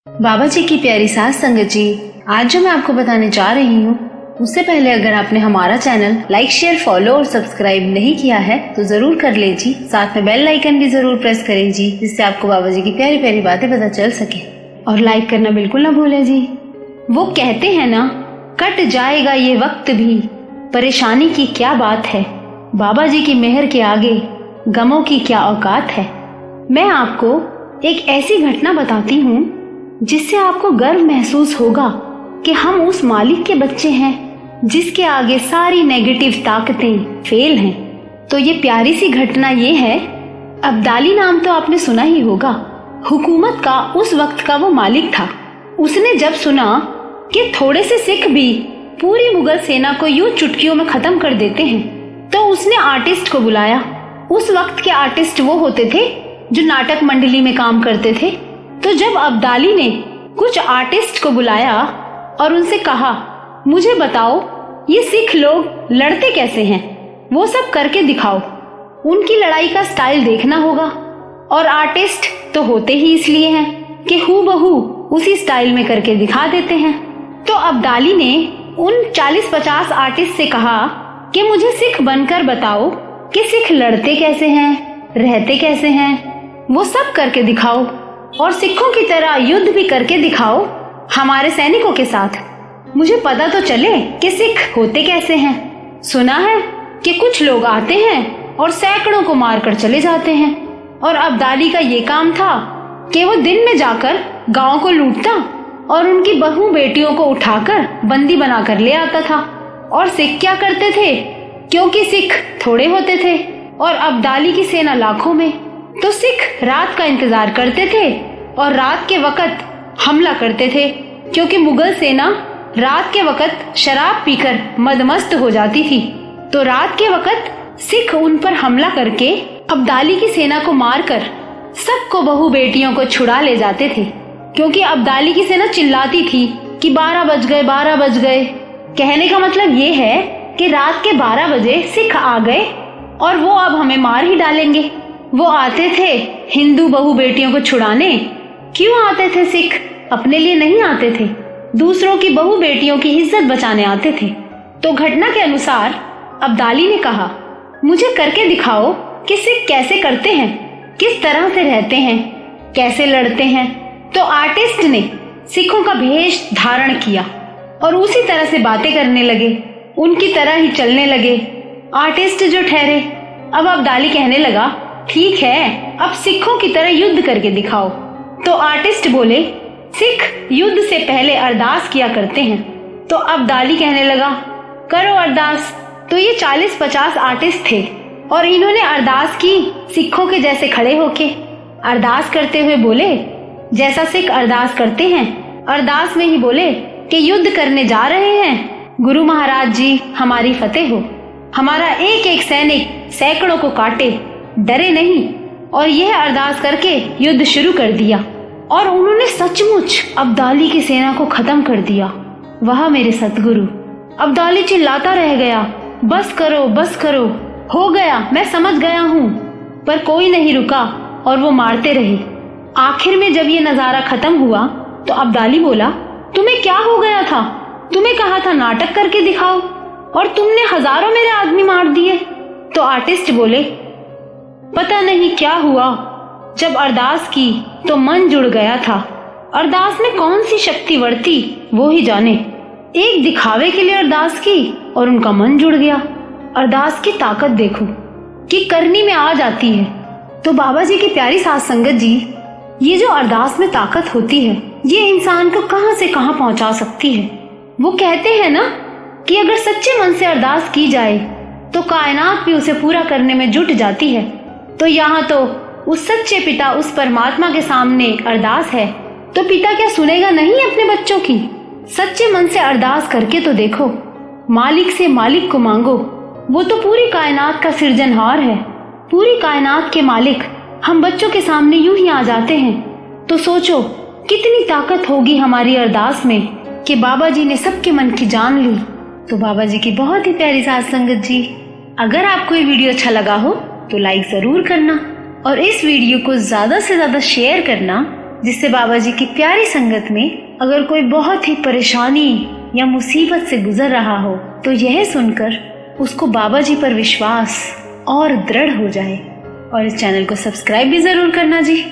बाबा जी की प्यारी सास संगत जी, आज जो मैं आपको बताने जा रही हूँ उससे पहले अगर आपने हमारा चैनल लाइक शेयर फॉलो और सब्सक्राइब नहीं किया है तो जरूर कर ले जी। साथ में बेल आइकन भी जरूर प्रेस करें जी, जिससे आपको बाबा जी की प्यारी प्यारी बातें पता चल सके। और लाइक करना बिल्कुल ना भूलें जी। वो कहते हैं ना, कट जाएगा ये वक्त भी, परेशानी की क्या बात है, बाबा जी की मेहर के आगे गमों की क्या औकात है। मैं आपको एक ऐसी घटना बताती हूँ जिससे आपको गर्व महसूस होगा कि हम उस मालिक के बच्चे हैं जिसके आगे सारी नेगेटिव ताकतें फेल हैं। तो ये प्यारी सी घटना ये है, अब्दाली नाम तो आपने सुना ही होगा। हुकूमत का उस वक्त का वो मालिक था। उसने जब सुना कि थोड़े से सिख भी पूरी मुगल सेना को यूं चुटकियों में खत्म कर देते हैं, तो उसने आर्टिस्ट को बुलाया। उस वक्त के आर्टिस्ट वो होते थे जो नाटक मंडली में काम करते थे। तो जब अब्दाली ने कुछ आर्टिस्ट को बुलाया और उनसे कहा, मुझे बताओ ये सिख लोग लड़ते कैसे हैं, वो सब करके दिखाओ, उनकी लड़ाई का स्टाइल देखना होगा। और आर्टिस्ट तो होते ही इसलिए हैं कि हूबहू उसी स्टाइल में करके दिखा देते हैं। तो अब्दाली ने उन 40-50 आर्टिस्ट से कहा कि मुझे सिख बनकर बताओ कि सिख लड़ते कैसे हैं, रहते कैसे हैं, वो सब करके दिखाओ और सिखों की तरह युद्ध भी करके दिखाओ हमारे सैनिकों के साथ। मुझे पता तो चले कि सिख होते कैसे हैं। सुना है कि कुछ लोग आते हैं और सैकड़ों को मारकर चले जाते हैं। और अब्दाली का ये काम था कि वो दिन में जाकर गांव को लूटता और उनकी बहू बेटियों को उठाकर बंदी बनाकर ले आता था। और सिख क्या करते थे, क्योंकि सिख थोड़े होते थे और अब्दाली की सेना लाखों में, तो सिख रात का इंतजार करते थे और रात के वक्त हमला करते थे, क्योंकि मुगल सेना रात के वक्त शराब पीकर मदमस्त हो जाती थी। तो रात के वक्त सिख उन पर हमला करके अब्दाली की सेना को मारकर सबको बहू बेटियों को छुड़ा ले जाते थे। क्योंकि अब्दाली की सेना चिल्लाती थी कि 12 बज गए, 12 बज गए। कहने का मतलब ये है कि रात के 12 बजे सिख आ गए और वो अब हमें मार ही डालेंगे। वो आते थे हिंदू बहू बेटियों को छुड़ाने। क्यों आते थे सिख? अपने लिए नहीं आते थे, दूसरों की बहू बेटियों की इज्जत बचाने आते थे। तो घटना के अनुसार अब्दाली ने कहा, मुझे करके दिखाओ कि सिख कैसे करते हैं, किस तरह से रहते हैं, कैसे लड़ते हैं। तो आर्टिस्ट ने सिखों का भेष धारण किया और उसी तरह से बातें करने लगे, उनकी तरह ही चलने लगे। आर्टिस्ट जो ठहरे, अब अब्दाली कहने लगा, ठीक है, अब सिखों की तरह युद्ध करके दिखाओ। तो आर्टिस्ट बोले, सिख युद्ध से पहले अरदास किया करते हैं। तो अब्दाली कहने लगा, करो अरदास। तो ये 40-50 आर्टिस्ट थे और इन्होंने अरदास की सिखों के जैसे खड़े होके। अरदास करते हुए बोले, जैसा सिख अरदास करते हैं, अरदास में ही बोले कि युद्ध करने जा रहे हैं, गुरु महाराज जी हमारी फतेह हो, हमारा एक एक सैनिक सैकड़ों को काटे, डरे नहीं। और यह अरदास करके युद्ध शुरू कर दिया और उन्होंने सचमुच अब्दाली की सेना को खत्म कर दिया। वह मेरे सतगुरु। अब्दाली चिल्लाता रह गया, बस करो, बस करो, हो गया, मैं समझ गया हूँ। पर कोई नहीं रुका और वो मारते रहे। आखिर में जब ये नजारा खत्म हुआ तो अब्दाली बोला, तुम्हें क्या हो गया था? तुम्हें कहा था नाटक करके दिखाओ और तुमने हजारों मेरे आदमी मार दिए। तो आर्टिस्ट बोले, पता नहीं क्या हुआ, जब अरदास की तो मन जुड़ गया था। अरदास में कौन सी शक्ति वर्ती वो ही जाने। एक दिखावे के लिए अरदास की और उनका मन जुड़ गया। अरदास की ताकत देखो कि करनी में आ जाती है। तो बाबा जी की प्यारी साध संगत जी, ये जो अरदास में ताकत होती है, ये इंसान को कहां से कहां पहुंचा सकती है। वो कहते हैं ना कि अगर सच्चे मन से अरदास की जाए तो कायनात भी उसे पूरा करने में जुट जाती है। तो यहाँ तो उस सच्चे पिता, उस परमात्मा के सामने अरदास है, तो पिता क्या सुनेगा नहीं अपने बच्चों की? सच्चे मन से अरदास करके तो देखो, मालिक से मालिक को मांगो। वो तो पूरी कायनात का सृजनहार है, पूरी कायनात के मालिक हम बच्चों के सामने यूं ही आ जाते हैं। तो सोचो कितनी ताकत होगी हमारी अरदास में कि बाबा जी ने सबके मन की जान ली। तो बाबा जी की बहुत ही प्यारी साध संगत जी, अगर आपको ये वीडियो अच्छा लगा हो तो लाइक जरूर करना और इस वीडियो को ज्यादा से ज्यादा शेयर करना जिससे बाबा जी की प्यारी संगत में अगर कोई बहुत ही परेशानी या मुसीबत से गुजर रहा हो तो यह सुनकर उसको बाबा जी पर विश्वास और दृढ़ हो जाए। और इस चैनल को सब्सक्राइब भी जरूर करना जी।